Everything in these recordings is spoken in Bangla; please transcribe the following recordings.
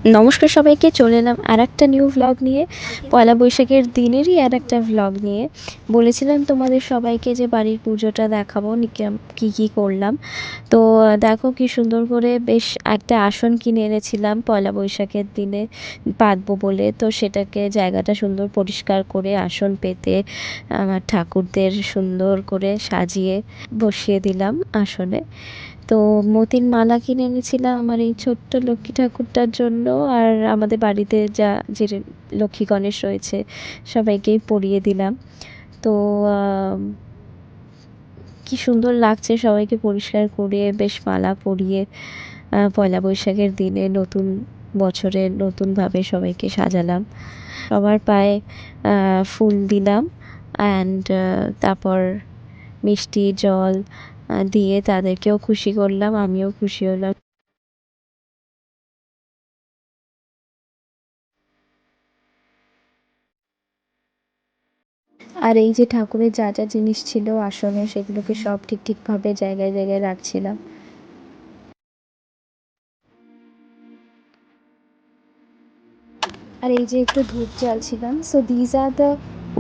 নমস্কার সবাইকে, চলে এলাম আর একটা নিউ ভ্লগ নিয়ে। পয়লা বৈশাখের দিনেরই আর একটা ভ্লগ নিয়ে। বলেছিলাম তোমাদের সবাইকে যে বাড়ির পুজোটা দেখাবো কী কী করলাম। তো দেখো কি সুন্দর করে বেশ একটা আসন কিনে এনেছিলাম পয়লা বৈশাখের দিনে পাতবো বলে। তো সেটাকে জায়গাটা সুন্দর পরিষ্কার করে আসন পেতে আমার ঠাকুরদের সুন্দর করে সাজিয়ে বসিয়ে দিলাম আসনে। তো মতির মালা কিনে এনেছিলাম আমার এই ছোট্ট লক্ষ্মী ঠাকুরটার জন্য, আর আমাদের বাড়িতে যে লক্ষ্মী গণেশ রয়েছে সবাইকেই পরিয়ে দিলাম। তো কি সুন্দর লাগছে সবাইকে পরিষ্কার করে বেশ মালা পরিয়ে পয়লা বৈশাখের দিনে নতুন বছরে নতুনভাবে সবাইকে সাজালাম। সবার পায়ে ফুল দিলাম অ্যান্ড তারপর মিষ্টি জল দিয়ে তাদেরকেও খুশি করলাম, আমিও খুশি হলাম। আর এই যে ঠাকুরের যা যা জিনিস ছিল আসলে সেগুলোকে সব ঠিকভাবে জায়গায় জায়গায় রাখছিলাম। আর এই যে একটু ধূপ জ্বালছিলাম। So these are the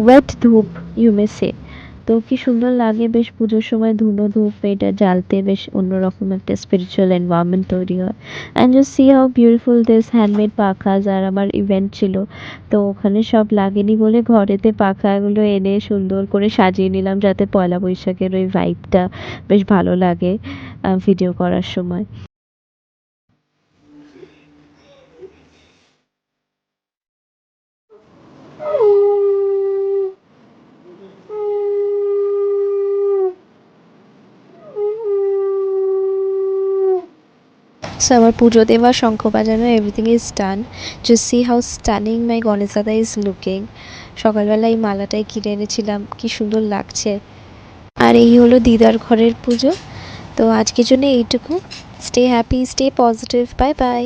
wet dhoop you may say. তো কি সুন্দর লাগে বেশ পুজোর সময় ধুনো ধূপ এটা জ্বালতে, বেশ অন্যরকম একটা স্পিরিচুয়াল এনভায়রনমেন্ট তৈরি হয়। And just see how beautiful this handmade pakhas. আর আমার ইভেন্ট ছিল, তো ওখানে সব লাগেনি বলে ঘরেতে পাখাগুলো এনে সুন্দর করে সাজিয়ে নিলাম যাতে পয়লা বৈশাখের ওই ভাইবটা বেশ ভালো লাগে ভিডিও করার সময়। So আমার পুজো দেওয়া, শঙ্খ বাজানো, everything is done. Just see how stunning my Ganesh dada is looking. সকালবেলা এই মালাটাই কিনে এনেছিলাম, কি সুন্দর লাগছে। আর এই হলো দিদার ঘরের পুজো। তো আজকের জন্য এইটুকু। Stay happy, stay positive, bye bye.